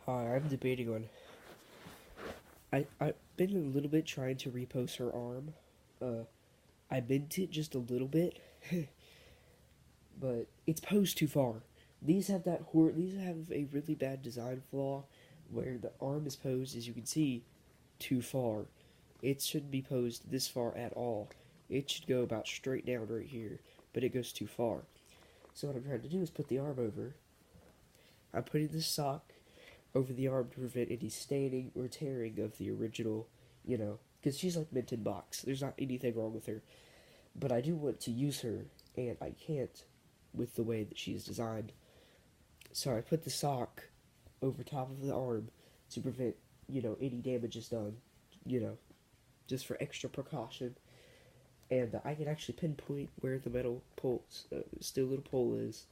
Hi, I'm debating on. I've been a little bit trying to repose her arm. Uh, I bent it just a little bit, but it's posed too far. These have a really bad design flaw, where the arm is posed, as you can see, too far. It shouldn't be posed this far at all. It should go about straight down right here, but it goes too far. So what I'm trying to do is put the arm over. I'm putting the sock over the arm to prevent any staining or tearing of the original, because she's like mint in box. There's not anything wrong with her. But I do want to use her, and I can't with the way that she's designed. So I put the sock over top of the arm to prevent, any damage is done, you know, just for extra precaution. And I can actually pinpoint where the metal pole, still little pole is.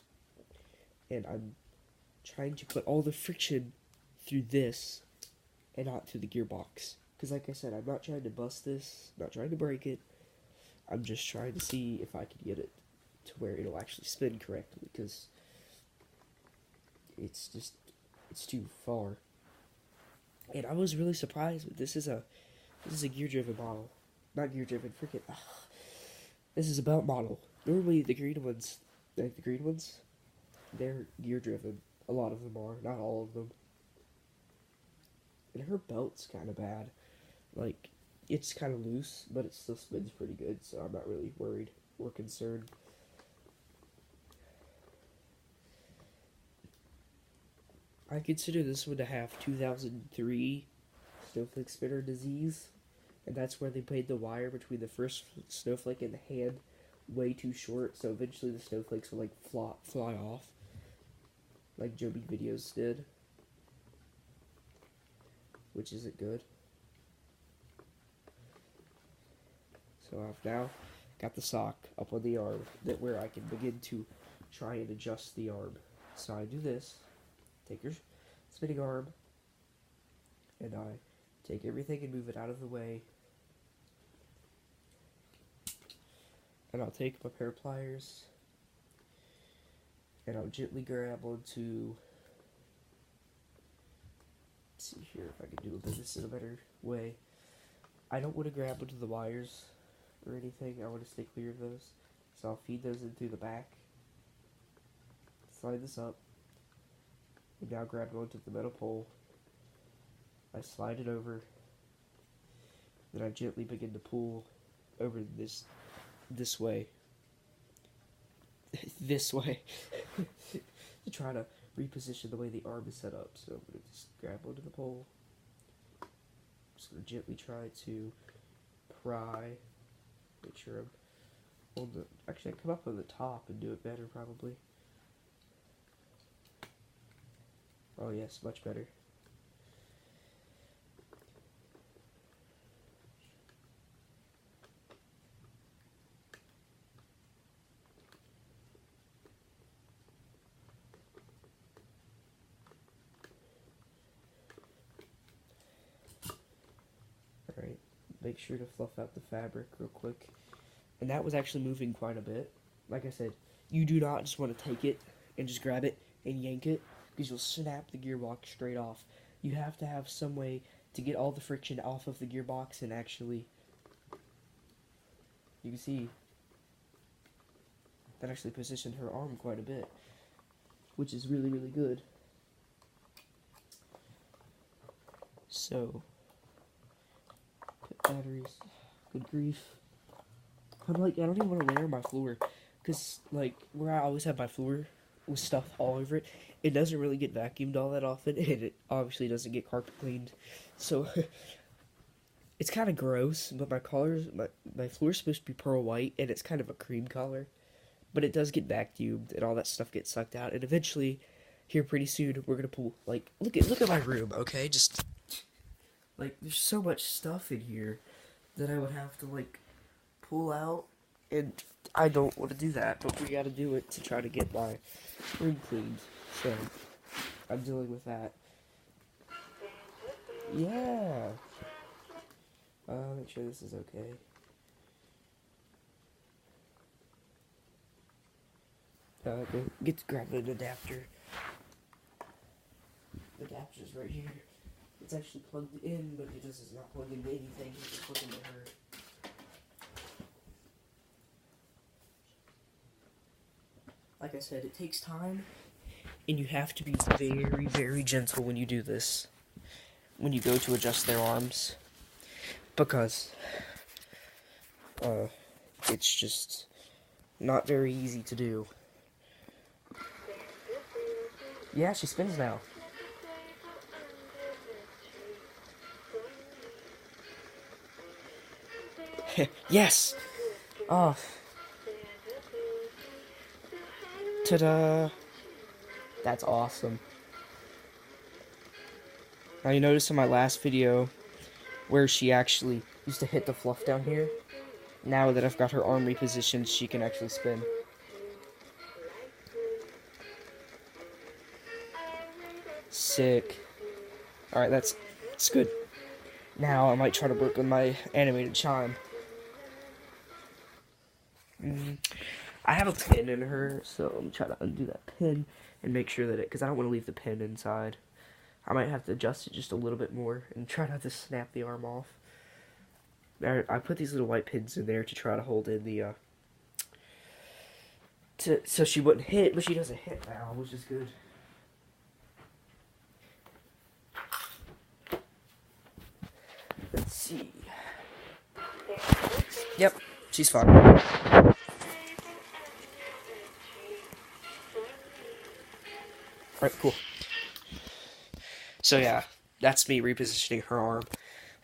And I'm trying to put all the friction through this and not through the gearbox. Because, like I said, I'm not trying to bust this, I'm not trying to break it. I'm just trying to see if I can get it to where it'll actually spin correctly. Because it's too far. And I was really surprised. But this is a gear-driven model, not gear-driven. Freaking. Ugh. This is a belt model. Normally the green ones, they're gear-driven. A lot of them are, not all of them. And her belt's kind of bad. Like, it's kind of loose, but it still spins pretty good, so I'm not really worried or concerned. I consider this one to have 2003 snowflake spinner disease, and that's where they made the wire between the first snowflake and the hand way too short, so eventually the snowflakes will like fly off, like Joby Videos did, which isn't good. So I've now got the sock up on the arm that where I can begin to try and adjust the arm. So I do this, take your spinning arm, and I take everything and move it out of the way. And I'll take my pair of pliers, and I'll gently grab onto. Let's see here if I can do this in a better way. I don't want to grab onto the wires or anything. I want to stay clear of those. So I'll feed those in through the back. Slide this up. And now grab onto the metal pole. I slide it over. Then I gently begin to pull over this way. This way. To try to reposition the way the arm is set up. So I'm going to just grab onto the pole. I'm just going to gently try to pry. Make sure I'm on the. Actually, I come up on the top and do it better, probably. Oh, yes, much better. Alright, make sure to fluff out the fabric real quick. And that was actually moving quite a bit. Like I said, you do not just want to take it and just grab it and yank it, because you'll snap the gearbox straight off. You have to have some way to get all the friction off of the gearbox and actually, you can see, that actually positioned her arm quite a bit, which is really, really good. So, put batteries, good grief. I don't even want to lay on my floor, because, like, where I always have my floor with stuff all over it, it doesn't really get vacuumed all that often, and it obviously doesn't get carpet cleaned, so it's kind of gross. But my floor is supposed to be pearl white, and it's kind of a cream color, but it does get vacuumed, and all that stuff gets sucked out, and eventually, here pretty soon, we're gonna pull, like, look at my room, okay, just, like, there's so much stuff in here that I would have to, like, pull out, and I don't want to do that, but we gotta do it to try to get my room cleaned, so I'm dealing with that. Yeah. Make sure this is okay. Go get to grab an adapter. the adapter's right here. It's actually plugged in, but it just is not plugged into anything. It's just plugged into her. Like I said, it takes time, and you have to be very, very gentle when you do this. When you go to adjust their arms. Because, it's just not very easy to do. Yeah, she spins now. Yes! Oh. Ta-da! That's awesome. Now you notice in my last video where she actually used to hit the fluff down here. Now that I've got her arm repositioned, she can actually spin. Sick. Alright, that's good. Now I might try to work on my animated chime. I have a pin in her, so I'm trying to undo that pin and make sure that because I don't want to leave the pin inside. I might have to adjust it just a little bit more and try not to snap the arm off. I put these little white pins in there to try to hold in the, so she wouldn't hit, but she doesn't hit now, which is good. Let's see. Yep, she's fine. Alright, cool. So yeah, that's me repositioning her arm.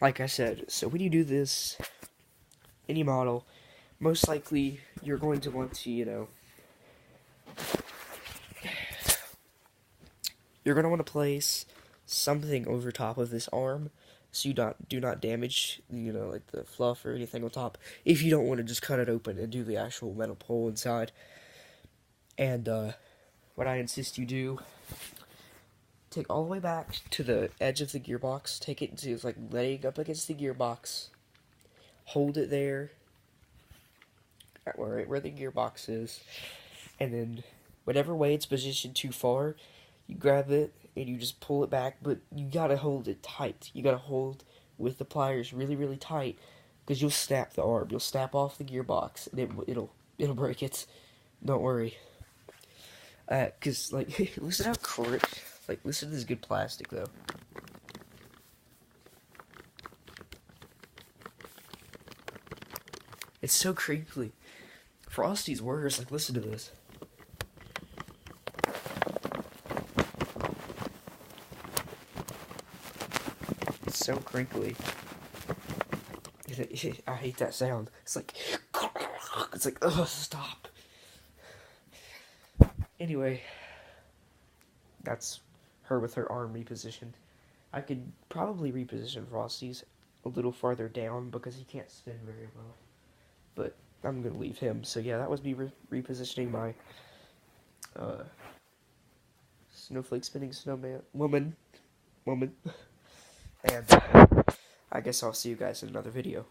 Like I said, so when you do this, any model, most likely you're going to want to, you're going to want to place something over top of this arm so you do not damage, like the fluff or anything on top, if you don't want to just cut it open and do the actual metal pole inside. And what I insist you do, take all the way back to the edge of the gearbox, take it to, like, laying up against the gearbox, hold it there, right where the gearbox is, and then whatever way it's positioned too far, you grab it and you just pull it back, but you gotta hold it tight. You gotta hold with the pliers really, really tight, because you'll snap the arm. You'll snap off the gearbox, and it'll break it. Don't worry. Cause like, listen listen to this good plastic though. It's so crinkly. Frosty's worse. Like, listen to this. It's so crinkly. I hate that sound. It's like, ugh, stop. Anyway, that's her with her arm repositioned. I could probably reposition Frosty's a little farther down because he can't spin very well. But I'm going to leave him. So yeah, that was me repositioning my snowflake spinning snowman woman. And I guess I'll see you guys in another video.